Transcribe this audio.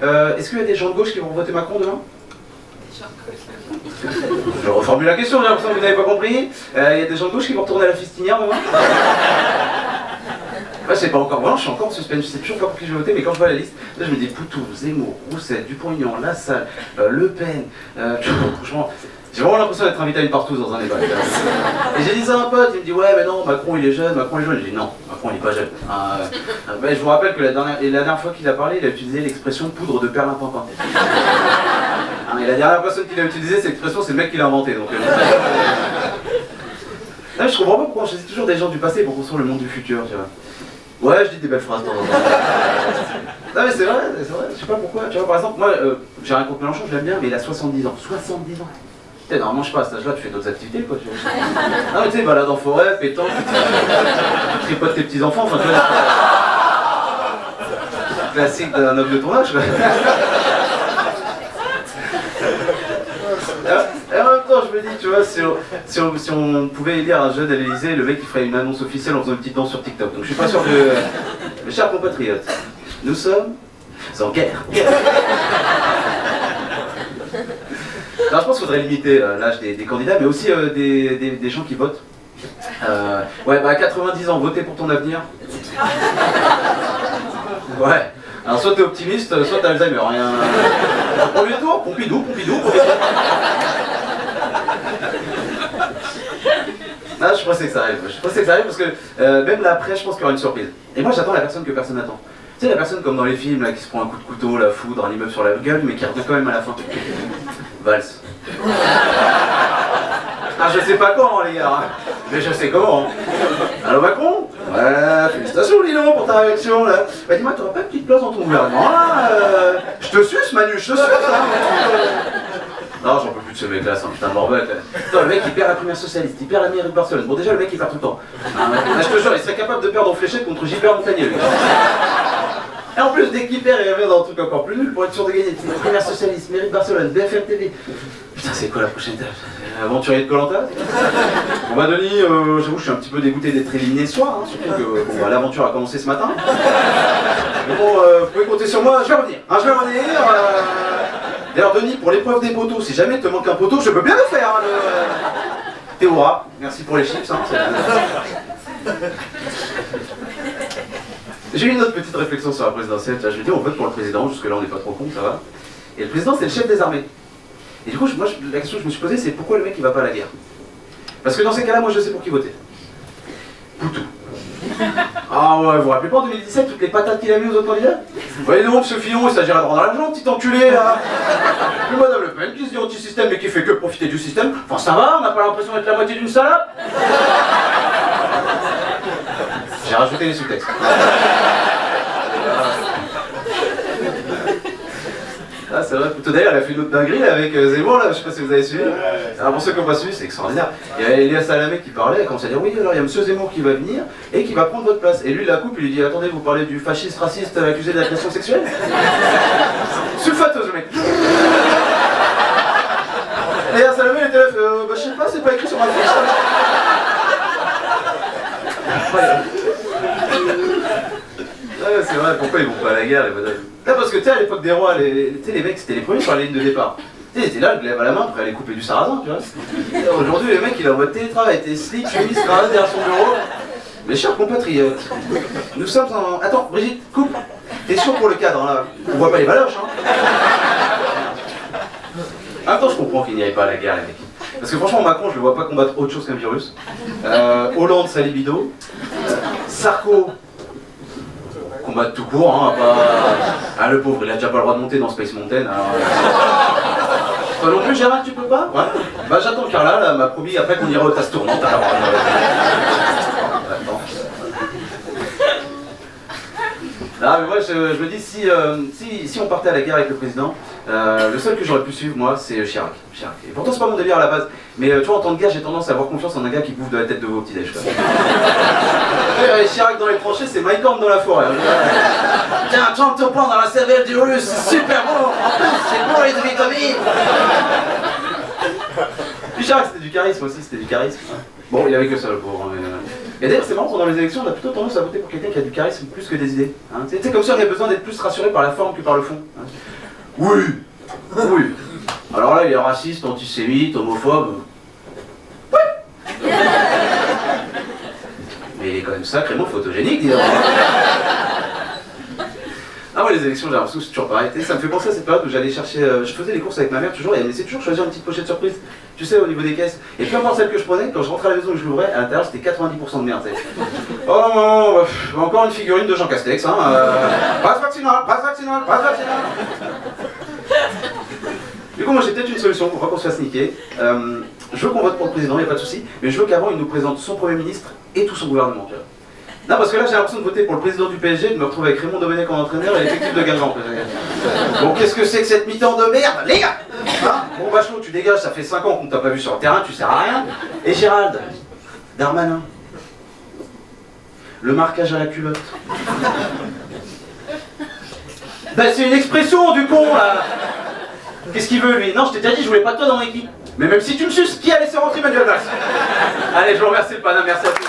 Est-ce qu'il y a des gens de gauche qui vont voter Macron demain? Je reformule la question, j'ai l'impression que vous n'avez pas compris. Il y a des gens de gauche qui vont retourner à la fistinière demain? Ouais, c'est pas encore moi, je suis encore en suspense, je sais toujours pas pour qui je vais voter, mais quand je vois la liste, là je me dis Poutou, Zemmour, Roussel, Dupont-Aignan, Lassalle, Le Pen, franchement, j'ai vraiment l'impression d'être invité à une partouze dans un débat. Et j'ai dit ça à un pote, il me dit ouais mais non, Macron il est jeune, j'ai dit non, Macron il est pas jeune. Je vous rappelle que la dernière fois qu'il a parlé, il a utilisé l'expression poudre de perlimpinpin. Et la dernière personne qui l'a utilisé, cette expression, c'est le mec qui l'a inventé. Donc, là, je comprends pas pourquoi on choisit toujours des gens du passé pour construire le monde du futur, tu vois. Ouais, je dis des belles phrases de temps en temps. Non mais c'est vrai, je sais pas pourquoi. Tu vois, par exemple, moi, j'ai rien contre Mélenchon, je l'aime bien, mais il a 70 ans. 70 ans. Tu sais, normalement, je sais pas, à cet âge-là, tu fais d'autres activités, quoi. Tu vois. Non mais tu sais, balade en forêt, pétanque, tu tripotes tes petits-enfants, enfin, tu vois. Classique d'un homme de ton âge, quoi. Et en même temps, je me dis, tu vois, si on pouvait élire un jeune à l'Elysée, le mec il ferait une annonce officielle en faisant une petite danse sur TikTok. Donc je suis pas sûr de... Mes chers compatriotes, nous sommes en guerre. Alors je pense qu'il faudrait limiter l'âge des candidats, mais aussi des gens qui votent. Ouais, bah à 90 ans, voter pour ton avenir. Ouais. Alors soit t'es optimiste, soit t'as Alzheimer. Premier tour, Pompidou. Ah, je pensais que ça arrive. Parce que même là après, je pense qu'il y aura une surprise. Et moi j'attends la personne que personne n'attend. Tu sais, la personne comme dans les films là, qui se prend un coup de couteau, la foudre, un immeuble sur la gueule, mais qui revient quand même à la fin. Valls. Ah, je sais pas quand, les gars, hein. Mais je sais comment. Allô Macron? Ouais, félicitations Lino pour ta réaction là. Bah dis-moi, t'auras pas une petite place dans ton gouvernement là? Je te suce Manu, je te suce hein. Non, j'en peux plus de ce mec là, c'est un putain de morbec. Putain, le mec il perd la première socialiste, il perd la mairie de Barcelone. Bon déjà le mec il perd tout le temps. Je te jure, il serait capable de perdre en fléchette contre Gilbert Montagnier lui. Et en plus, dès qu'il perd, il revient dans un truc encore plus nul pour être sûr de gagner. C'est la première socialiste, mairie de Barcelone, BFM TV. Putain, c'est quoi la prochaine étape? Aventurier de Koh-Lanta? Bon bah Denis, j'avoue, je suis un petit peu dégoûté d'être éliminé ce soir, hein, surtout que bon, bah, l'aventure a commencé ce matin. Mais bon, vous pouvez compter sur moi, je vais revenir. Hein, D'ailleurs, Denis, pour l'épreuve des poteaux, si jamais il te manque un poteau, je peux bien le faire. Hein, Théora, merci pour les chips. Hein, J'ai eu une autre petite réflexion sur la présidentielle. Je me dis, on vote pour le président, jusque-là on n'est pas trop con, ça va. Et le président, c'est le chef des armées. Et du coup, la question que je me suis posée, c'est pourquoi le mec il va pas à la guerre? Parce que dans ces cas-là, moi je sais pour qui voter. Poutou. Ah ouais, vous vous rappelez pas en 2017 toutes les patates qu'il a mis aux autres candidats? Voyez donc, ce Fillon, il s'agira de rendre l'argent, petit enculé là. Puis Madame Le Pen qui se dit anti-système mais qui fait que profiter du système. Enfin ça va, on n'a pas l'impression d'être la moitié d'une salade. J'ai rajouté les sous-textes. Ah, c'est vrai, Poutou d'ailleurs, elle a fait une autre dinguerie là, avec Zemmour, là, je sais pas si vous avez suivi. Alors pour ceux qui n'ont pas suivi, c'est extraordinaire. Il y a Elias Salamé qui parlait, elle commence à dire oui, alors il y a monsieur Zemmour qui va venir et qui va prendre votre place. Et lui, la coupe, il lui dit attendez, vous parlez du fasciste raciste accusé d'agression sexuelle? Sulfateuse, le mec. Elias Salamé, il était là, bah je sais pas, c'est pas écrit sur ma fiche. Ouais, c'est vrai, pourquoi ils vont pas à la guerre les bonhommes? Là, parce que tu sais, à l'époque des rois, les mecs c'était les premiers sur la ligne de départ. Tu sais, ils étaient là, le glaive à la main, prêt à aller couper du sarrasin, tu vois. Aujourd'hui, le mec il est en mode télétravail, t'es slip, chemise, cravate derrière son bureau. Mes chers compatriotes, nous sommes en. Attends, Brigitte, coupe. T'es sûr pour le cadre, là? On voit pas les baloches, hein. En même temps, je comprends qu'il n'y aille pas à la guerre, les mecs. Parce que franchement, Macron, je le vois pas combattre autre chose qu'un virus. Hollande, sa libido. Sarko. Combattre tout court, hein, pas... Ah le pauvre, il a déjà pas le droit de monter dans Space Mountain, alors... Toi non plus Gérard, tu peux pas? Ouais. Bah j'attends Carla, là, m'a promis après qu'on ira aux tasses tournantes, alors... Attends. Ah mais moi je me dis, si on partait à la guerre avec le président, le seul que j'aurais pu suivre moi, c'est Chirac. Et pourtant c'est pas mon délire à la base, mais tu vois en temps de guerre j'ai tendance à avoir confiance en un gars qui bouffe de la tête de veau au petit-déj. Chirac dans les tranchées, c'est Mike Horn dans la forêt. Tiens, 30 plans dans la cervelle du russe, c'est super bon, en plus c'est bon les vitamines. Puis Chirac c'était du charisme aussi, c'était du charisme. Bon, il avait que ça le pauvre. Et d'ailleurs, c'est marrant, pendant les élections, on a plutôt tendance à voter pour quelqu'un qui a du charisme plus que des idées. Hein. C'est comme si on avait besoin d'être plus rassuré par la forme que par le fond. Hein. Oui. Oui. Alors là, il est raciste, antisémite, homophobe. Ouais. Mais il est quand même sacrément photogénique, dis donc. Ah ouais, les élections, j'ai l'impression que c'est toujours pareil. Ça me fait penser à cette période où j'allais chercher... je faisais les courses avec ma mère toujours, et elle me laissait toujours choisir une petite pochette surprise, tu sais, au niveau des caisses. Et peu importe celle que je prenais, quand je rentrais à la maison et que je l'ouvrais, à l'intérieur, c'était 90% de merde, tu sais. Oh non, encore une figurine de Jean Castex, hein. Passe vaccinal, passe vaccinal, passe vaccinal. Du coup, moi j'ai peut-être une solution pour pas qu'on se fasse niquer. Je veux qu'on vote pour le président, y a pas de souci, mais je veux qu'avant il nous présente son premier ministre et tout son gouvernement, tu vois. Non, parce que là j'ai l'impression de voter pour le président du PSG, de me retrouver avec Raymond Domenech en entraîneur et l'effectif de Guingamp. Bon, qu'est-ce que c'est que cette mi-temps de merde, les gars, hein? Bon, Bachelot, tu dégages, ça fait 5 ans qu'on t'a pas vu sur le terrain, tu sers à rien. Et Gérald Darmanin, le marquage à la culotte. Ben c'est une expression du con là. Qu'est-ce qu'il veut lui? Non, je t'ai déjà dit, je voulais pas de toi dans l'équipe. Mais même si tu me suces, qui a laissé rentrer Manuel Valls? Allez, je vous remercie le panneau, merci à tous.